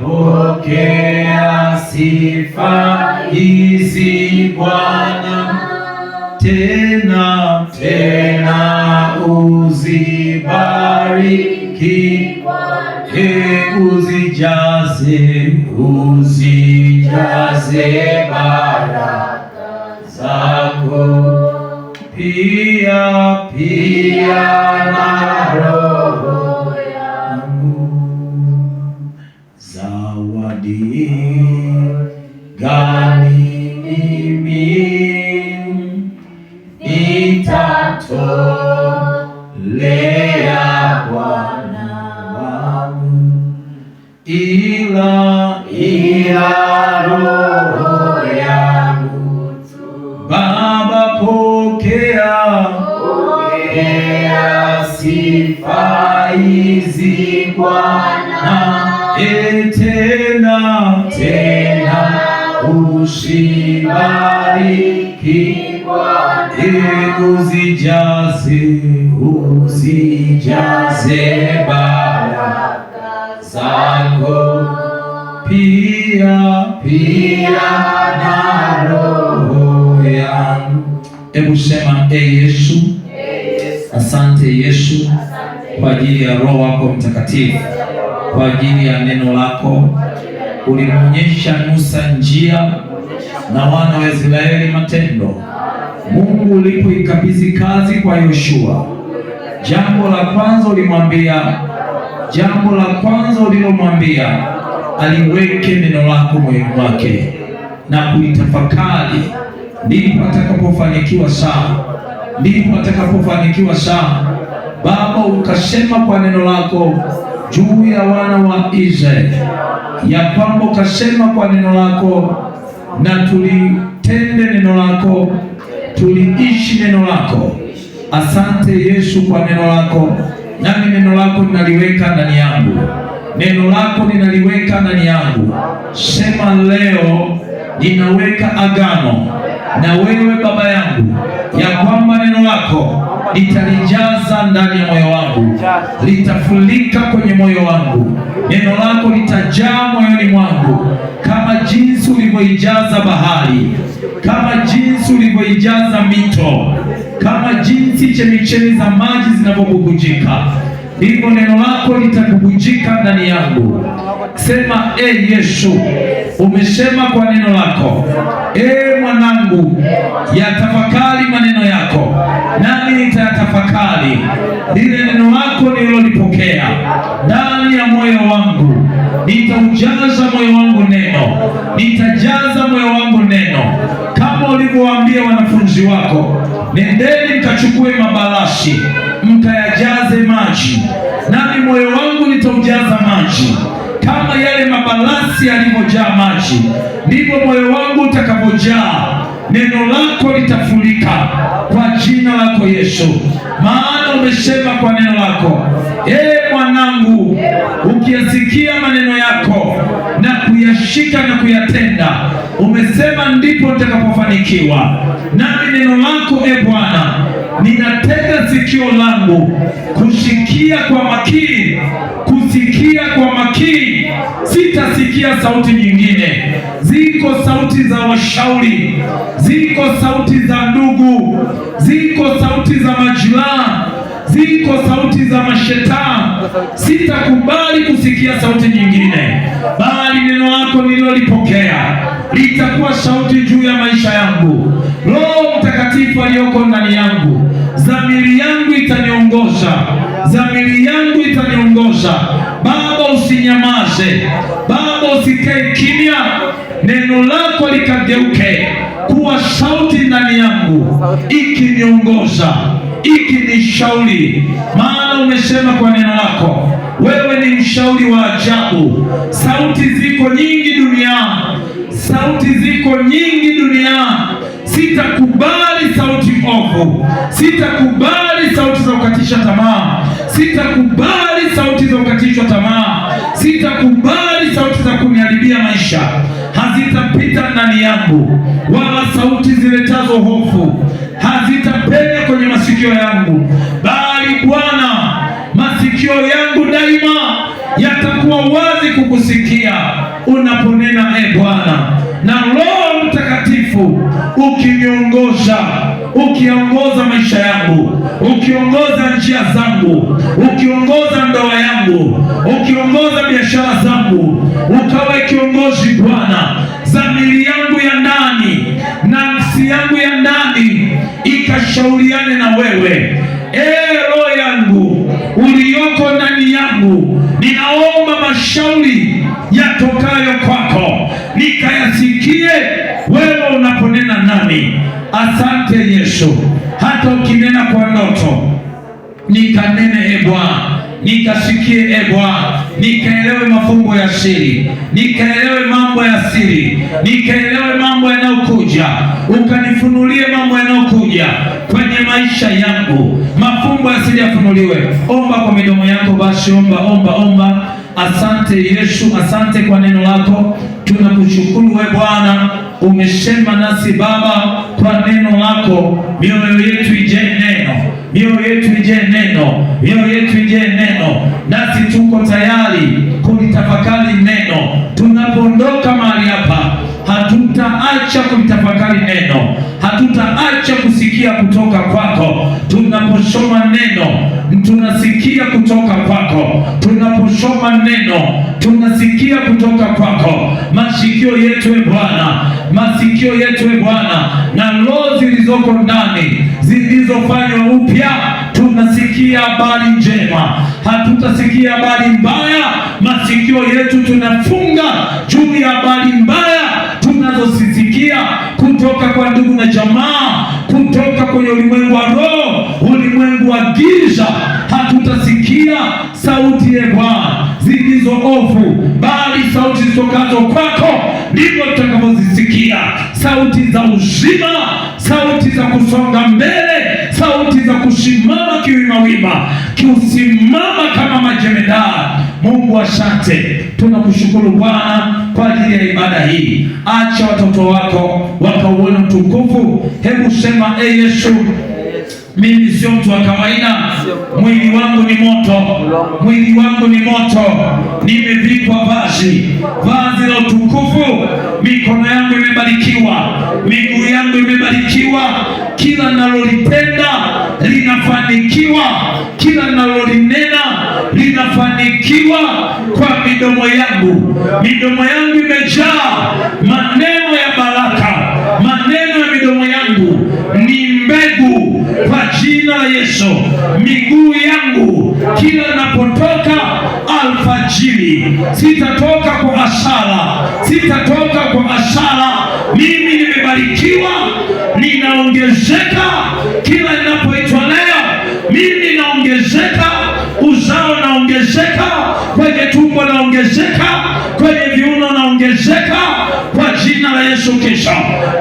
pokea sifa hizi Bwana, tena uzibariki, uzijaze baraka zako, pia na roho yangu. Zawadi gani mimi nitamtolea Bwana wangu, ila roho yangu. Baba, pokea sifa hizi Bwana, tena uzibariki uzijaze baraka zako, pia na roho yangu. Hebu sema, Yesu, asante Yesu kwa ajili ya Roho wako Mtakatifu, kwa ajili ya neno lako. Ulimwonyesha Musa njia na wana wa Israeli matendo. Mungu ulipoikabidhi kazi kwa Yoshua, jambo la kwanza ulilomwambia aliweke neno lako moyoni mwake na kuitafakari, ndipo atakapofanikiwa sana. Baba, ukasema kwa neno lako juu ya wana wa Israeli, ya kwamba ukasema kwa neno lako na tulitende neno lako, tuliishi neno lako. Asante Yesu kwa neno lako, nami neno lako ninaliweka ndani yangu. Sema leo ninaweka agano na wewe Baba yangu, ya kwamba neno lako litalijaza ndani ya moyo wangu, litafurika kwenye moyo wangu. Neno lako litajaa moyoni mwangu, kama jinsi ulivyoijaza bahari, kama jinsi ulivyoijaza mito, kama jinsi chemichemi za maji zinavyobubujika, ndivyo neno lako litabubujika ndani yangu. Sema, Yesu, umesema kwa neno lako, mwanangu, yatafakari maneno yako, nami nitayatafakari. Lile neno lako nililolipokea ndani ya moyo wangu, nitaujaza moyo wangu neno, nitajaza moyo wangu neno, kama ulivyowaambia wanafunzi wako, nendeni mkachukue mabarashi mkayajaze maji, nami moyo wangu nitaujaza maji. Kama yale mabalasi yalivyojaa maji, ndivyo moyo wangu utakavyojaa. Neno lako litafurika kwa jina lako Yesu, maana umesema kwa neno lako, mwanangu, ukiyasikia maneno yako na kuyashika na kuyatenda, umesema ndipo nitakapofanikiwa. Nami neno lako Bwana, ninatega sikio langu kusikia kwa makini, kusikia kwa makini. Sitasikia sauti nyingine. Ziko sauti za washauri, ziko sauti za ndugu, ziko sauti za majirani, ziko sauti za mashetani. Sitakubali kusikia sauti nyingine, bali neno lako nililolipokea litakuwa sauti juu ya maisha yangu. Roho Mtakatifu aliyoko ndani yangu, dhamiri yangu itaniongoza, dhamiri yangu itaniongoza. Baba, usinyamaze. Baba, usikae kimya. Neno lako likageuke kuwa sauti ndani yangu, ikiniongoza, ikinishauri. Maana umesema kwa neno lako, wewe ni mshauri wa ajabu. Sauti ziko nyingi duniani, sauti ziko nyingi duniani. Sitakubali sauti ovu, sitakubali sauti za kukatisha tamaa, sitakubali sauti za kukatishwa tamaa, sitakubali sauti za kuniharibia maisha. Hazitapita ndani yangu, wala sauti ziletazo hofu hazitapenya kwenye masikio yangu, bali Bwana, masikio yangu daima yatakuwa wazi kukusikia unaponena, Bwana. Na Roho Mtakatifu ukiniongoza, ukiongoza maisha yangu, ukiongoza njia zangu, ukiongoza ndoa yangu, ukiongoza biashara zangu, ukawa kiongozi Bwana. Dhamiri yangu ya ndani, nafsi yangu ya ndani ikashauriane na wewe. Roho yangu uliyoko ndani yangu, ninaomba mashauri yatokayo kwako nikayasikie wewe unaponena nami. Asante Yesu, hata ukinena kwa ndoto nikanene, Bwana, nikasikie Bwana, nikaelewe mafumbo ya siri, nikaelewe mambo ya siri, nikaelewe mambo yanayokuja, ukanifunulie mambo yanayokuja kwenye maisha yangu. Mafumbo ya siri yafunuliwe. Omba kwa midomo yako basi, omba. Asante Yesu, asante kwa neno lako. Tunakushukuru wewe Bwana, umesema nasi Baba kwa neno lako. Mioyo yetu ijee neno, mioyo yetu ijee neno, mioyo yetu ijee neno. Nasi tuko tayari kulitafakari neno. Tunapoondoka mahali hapa, hatutaacha kulitafakari neno, hatutaacha kusikia kutoka kwako. Tunaposoma neno, tunasikia kutoka kwako. Tunaposoma neno, tunasikia kutoka kwako. Masikio yetu Bwana, masikio yetu Bwana, na roho zilizoko ndani zilizofanywa upya, tunasikia habari njema, hatutasikia habari mbaya. Masikio yetu tunafunga juu ya habari mbaya tunazosisikia kutoka kwa ndugu na jamaa, kutoka kwenye ulimwengu wa roho, ulimwengu wa giza. Hatutasikia sauti Bwana zilizo ovu, bali sauti zitokazo kwako ndivyo tutakavyozisikia. Sauti za uzima, sauti za kusonga mbele, sauti za kusimama kiwimawima, kusimama kama majemedari Mungu asante, tunakushukuru Bwana kwa ajili ya ibada hii. Acha watoto wako wakauone utukufu. Hebu sema, Yesu, mimi sio mtu wa kawaida. Mwili wangu ni moto, mwili wangu ni moto. Nimevikwa vazi la utukufu. Mikono yangu imebarikiwa, miguu yangu imebarikiwa. Kila ninalolitenda linafanikiwa, kila ninalolinena linafanikiwa kwa midomo yangu. Midomo yangu imejaa maneno ya baraka. Maneno ya midomo yangu ni mbegu kwa jina la Yesu. Miguu yangu kila ninapotoka alfajiri, sitatoka kwa hasara, sitatoka kwa hasara. Mimi nimebarikiwa, ninaongezeka kila ninapoitwa leo. Mimi naongezeka, uzao naongezeka, kwenye tumbo naongezeka, kwenye viuno naongezeka kwa jina la Yesu Kristo.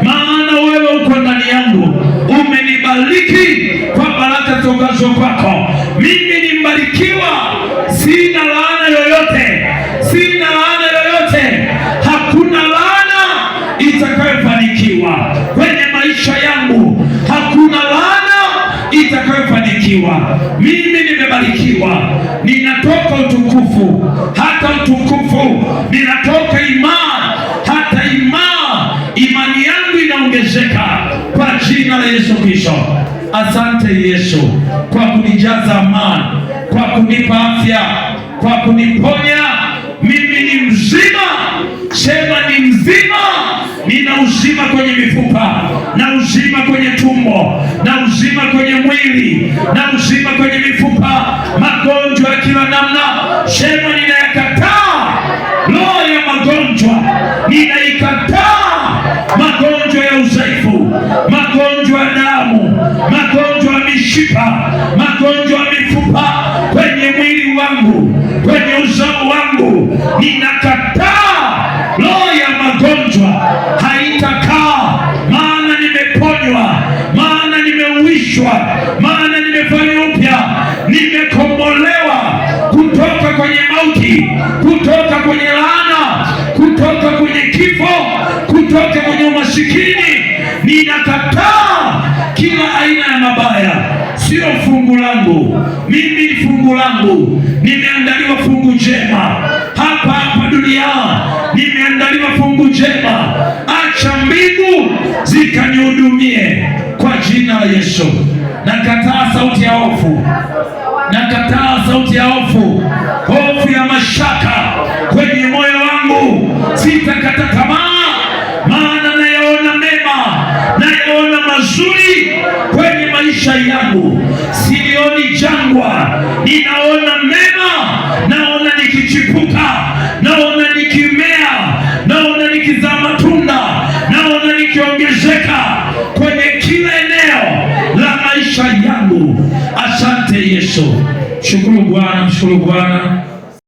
Maana wewe uko ndani yangu, umenibariki kwa baraka tokazo kwako. Mimi ni mbarikiwa, sina laana yoyote, sina laana yoyote. Hakuna laana itakayofanikiwa kwenye maisha yangu, hakuna laana itakayofanikiwa. Mimi nimebarikiwa, ninatoka utukufu hata utukufu, ninatoka imani hata imani. Imani yangu inaongezeka kwa jina la Yesu Kristo. Asante Yesu kwa kunijaza amani, kwa kunipa afya, kwa kuniponya. Mimi ni mzima, sema ni mzima. Nina uzima kwenye mifupa, na uzima kwenye tumbo, na uzima kwenye mwili, na uzima kwenye mifupa. Magonjwa ya kila namna, sema ninayakataa. Roho ya magonjwa ninaikataa. Magonjwa ya udhaifu, magonjwa ya damu, magonjwa ya mishipa, magonjwa ya mifupa kwenye mwili wangu, kwenye uzao wangu, ninakataa. Roho ya magonjwa haitakaa, maana nimeponywa, maana nimeuishwa, maana nimefanywa upya, nimekombolewa kutoka kwenye mauti, kutoka kwenye laana, kutoka kwenye kifo, kutoka kwenye umasikini. Ninakataa kila aina ya mabaya. Sio fungu langu, mimi ni fungu langu. Nimeandaliwa fungu jema hapa hapa duniani, nimeandaliwa fungu jema. Acha mbingu zikanihudumie kwa jina la Yesu. Nakataa sauti ya hofu, nakataa sauti ya hofu, hofu ya mashaka kwenye moyo wangu. Sitakata tamaa, maana nayaona mema, nayaona mazuri kwenye maisha yangu. Sioni jangwa, ninaona mema. Naona nikichipuka, naona nikimea, naona nikizaa matunda, naona nikiongezeka kwenye kila eneo la maisha yangu. Asante Yesu. Shukuru Bwana, shukuru Bwana.